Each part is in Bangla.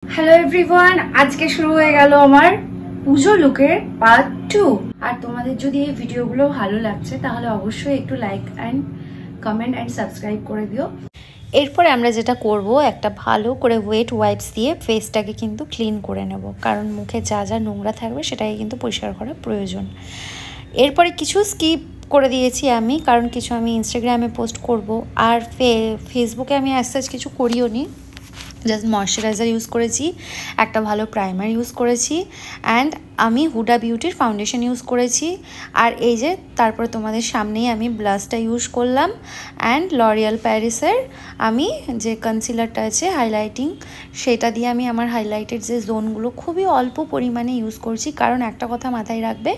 হ্যালো এভরিওয়ান, আজকে শুরু হয়ে গেল আমার পুজো লুকের পার্ট 2। আর তোমাদের যদি এই ভিডিওগুলো ভালো লাগছে তাহলে অবশ্যই একটু like and comment and subscribe করে দিও। এরপরে আমরা যেটা করব, একটা ভালো করে ওয়েট ওয়াইপস দিয়ে ফেসটাকে কিন্তু ক্লিন করে নেব, কারণ মুখে যা যা নোংরা থাকবে সেটাকে কিন্তু পরিষ্কার করা প্রয়োজন। এরপরে কিছু স্কিপ করে দিয়েছি আমি, কারণ কিছু আমি ইনস্টাগ্রামে পোস্ট করব, আর ফেসবুকে আমি অ্যাজ সাচ কিছু করিও নি। জাস্ট ময়শ্চারাইজার ইউজ করেছি, একটা ভালো প্রাইমার ইউজ করেছি, অ্যান্ড আমি হুডা বিউটির ফাউন্ডেশন ইউজ করেছি। আর এই যে তারপরে তোমাদের সামনেই আমি ব্লাশটা ইউজ করলাম, অ্যান্ড লরিয়াল প্যারিসের আমি যে কনসিলারটা আছে হাইলাইটিং, সেটা দিয়ে আমি আমার হাইলাইটের যে জোনগুলো খুবই অল্প পরিমাণে ইউজ করছি। কারণ একটা কথা মাথায় রাখবে,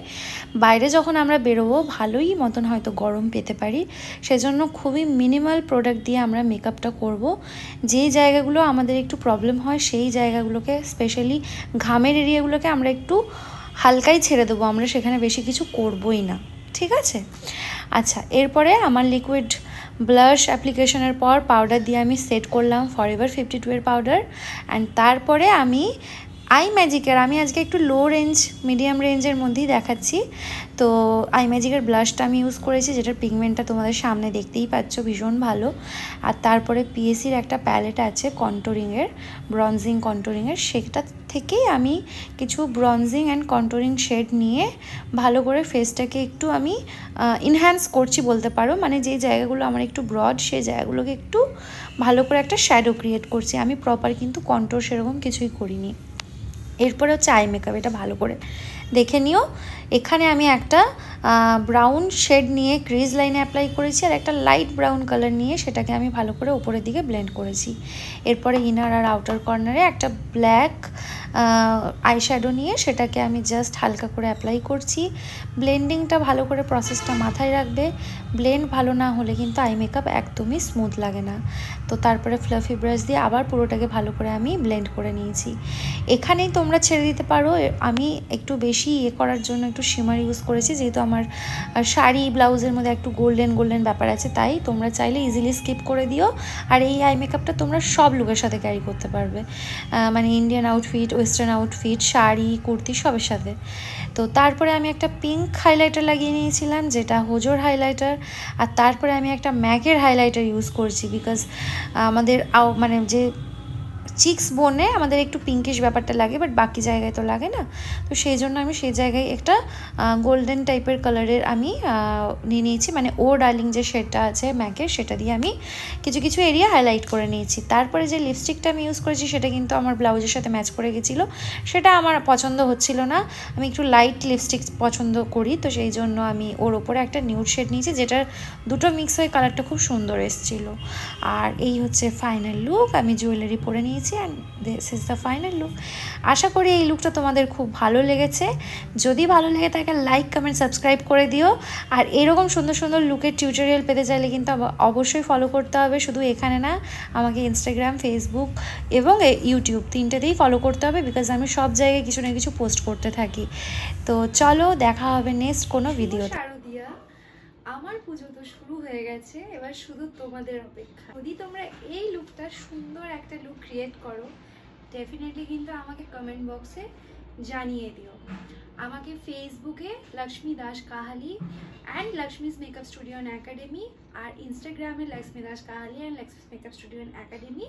বাইরে যখন আমরা বেরোবো ভালোই মতন হয়তো গরম পেতে পারি, সেজন্য খুবই মিনিমাল প্রোডাক্ট দিয়ে আমরা মেকআপটা করব। যেই জায়গাগুলো আমাদের একটু প্রবলেম হয় সেই জায়গাগুলোকে, স্পেশালি ঘামের এরিয়াগুলোকে আমরা একটু হালকাই ছেড়ে দেবো, আমরা সেখানে বেশি কিছু করবই না, ঠিক আছে? আচ্ছা, এরপরে আমার লিকুইড ব্লাশ অ্যাপ্লিকেশনের পর পাউডার দিয়ে আমি সেট করলাম ফরএভার 52 এর পাউডার। অ্যান্ড তারপরে আমি আই ম্যাজিকের, আমি আজকে একটু লো রেঞ্জ মিডিয়াম রেঞ্জের মধ্যেই দেখাচ্ছি, তো আই ম্যাজিকের ব্লাশটা আমি ইউজ করেছি, যেটার পিগমেন্টটা তোমাদের সামনে দেখতেই পাচ্ছ, ভীষণ ভালো। আর তারপরে পিএসির একটা প্যালেট আছে কন্ট্রোরিংয়ের, ব্রঞ্জিং কন্ট্রোরিংয়ের, সেটা থেকেই আমি কিছু ব্রঞ্জিং অ্যান্ড কন্ট্রোরিং শেড নিয়ে ভালো করে ফেসটাকে একটু আমি ইনহ্যান্স করছি বলতে পারো। মানে যে জায়গাগুলো আমার একটু ব্রড, সেই জায়গাগুলোকে একটু ভালো করে একটা শ্যাডো ক্রিয়েট করছি, আমি প্রপার কিন্তু কন্ট্রোর সেরকম কিছুই করিনি। এরপরে হচ্ছে আই মেকআপ, এটা ভালো করে দেখে নিও। এখানে আমি একটা ব্রাউন শেড নিয়ে ক্রিজ লাইনে অ্যাপ্লাই করেছি, আর একটা লাইট ব্রাউন কালার নিয়ে সেটাকে আমি ভালো করে উপরের দিকে ব্লেন্ড করেছি। এরপরে ইনার আর আউটার কর্নারে একটা ব্ল্যাক আইশ্যাডো নিয়ে সেটাকে আমি জাস্ট হালকা করে অ্যাপ্লাই করছি। ব্লেন্ডিংটা ভালো করে, প্রসেসটা মাথায় রাখবে, ব্লেন্ড ভালো না হলে কিন্তু আই মেকআপ একদমই স্মুথ লাগে না। তো তারপরে ফ্লাফি ব্রাশ দিয়ে আবার পুরোটাকে ভালো করে আমি ব্লেন্ড করে নিয়েছি। এখানেই তোমরা ছেড়ে দিতে পারো, আমি একটু বেশি করার জন্য একটু শিমার ইউজ করেছি, যেহেতু আমার শাড়ি ব্লাউজের মধ্যে একটু গোল্ডেন গোল্ডেন ব্যাপার আছে, তাই তোমরা চাইলে ইজিলি স্কিপ করে দিও। আর এই আই মেকআপটা তোমরা সব লুকের সাথে ক্যারি করতে পারবে, মানে Indian outfit, western outfit, sari, kurti, সবের সাথে। তো তারপরে আমি একটা পিঙ্ক হাইলাইটার লাগিয়ে নিয়েছিলাম, যেটা হোজোর হাইলাইটার। আর তারপরে আমি একটা ম্যাকের হাইলাইটার ইউজ করছি, বিকজ আমাদের মানে যে চিক্স বোনে আমাদের একটু পিঙ্কিশ ব্যাপারটা লাগে, বাট বাকি জায়গায় তো লাগে না। তো সেই জন্য আমি সেই জায়গায় একটা গোল্ডেন টাইপের কালারের আমি নিয়ে নিয়েছি, মানে ও ডার্লিং যে শেডটা আছে ম্যাকের, সেটা দিয়ে আমি কিছু কিছু এরিয়া হাইলাইট করে নিয়েছি। তারপরে যে লিপস্টিকটা আমি ইউজ করেছি সেটা কিন্তু আমার ব্লাউজের সাথে ম্যাচ করে গেছিলো, সেটা আমার পছন্দ হচ্ছিল না। আমি একটু লাইট লিপস্টিক পছন্দ করি, তো সেই জন্য আমি ওর ওপরে একটা নিউড শেড নিয়েছি, যেটার দুটো মিক্স হয়ে কালারটা খুব সুন্দর এসেছিলো। আর এই হচ্ছে ফাইনাল লুক, আমি জুয়েলারি পরে নিয়েছি, and this is the final look. আশা করি এই লুকটা তোমাদের খুব ভালো লেগেছে। যদি ভালো লেগে থাকে লাইক কমেন্ট সাবস্ক্রাইব করে দিও। আর এরকম সুন্দর সুন্দর লুকের টিউটোরিয়াল পেতে চাইলে কিন্তু অবশ্যই ফলো করতে হবে, শুধু এখানে না, আমাকে ইনস্টাগ্রাম, ফেসবুক এবং ইউটিউব তিনটেতেই ফলো করতে হবে, বিকজ আমি সব জায়গায় কিছু না কিছু পোস্ট করতে থাকি। তো চলো, দেখা হবে নেক্সট কোনো ভিডিওতে। আমার পুজো তো শুরু হয়ে গেছে, এবার শুধু তোমাদের অপেক্ষা। যদি তোমরা এই লুকটা, সুন্দর একটা লুক ক্রিয়েট করো, ডেফিনেটলি কিন্তু আমাকে কমেন্ট বক্সে জানিয়ে দিও। আমাকে ফেসবুকে Lakshmi Das Kahali and Lakshmi's makeup studio and academy, আর ইনস্টাগ্রামে Lakshmi Das Kahali and Lakshmi's makeup studio and academy,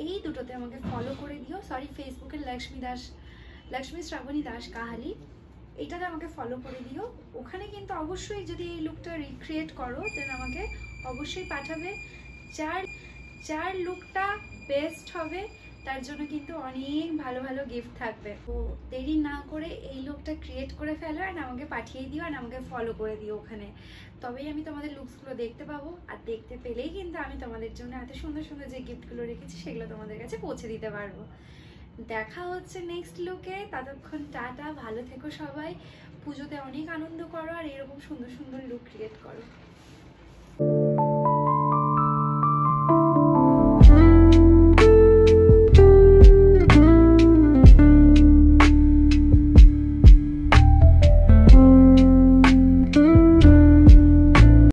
এই দুটোতে আমাকে ফলো করে দিও। সরি, ফেসবুকে লক্ষ্মী শ্রাবণী দাস কাহালি, এটাতে আমাকে ফলো করে দিও। ওখানে কিন্তু অবশ্যই যদি এই লুকটা রিক্রিয়েট করো দেন আমাকে অবশ্যই পাঠাবে। যার লুকটা বেস্ট হবে তার জন্য কিন্তু অনেক ভালো ভালো গিফট থাকবে। তো দেরি না করে এই লুকটা ক্রিয়েট করে ফেলো আর আমাকে পাঠিয়ে দিও, আর আমাকে ফলো করে দিও ওখানে। তবেই আমি তোমাদের লুকসগুলো দেখতে পাবো, আর দেখতে পেলেই কিন্তু আমি তোমাদের জন্য এত সুন্দর সুন্দর যে গিফটগুলো রেখেছি সেগুলো তোমাদের কাছে পৌঁছে দিতে পারবো। দেখা হচ্ছে নেক্সট লুকে, ততক্ষণ টাটা, ভালো থেকো সবাই, পুজোতে অনেক আনন্দ করো আর এরকম সুন্দর সুন্দর লুক ক্রিয়েট করো।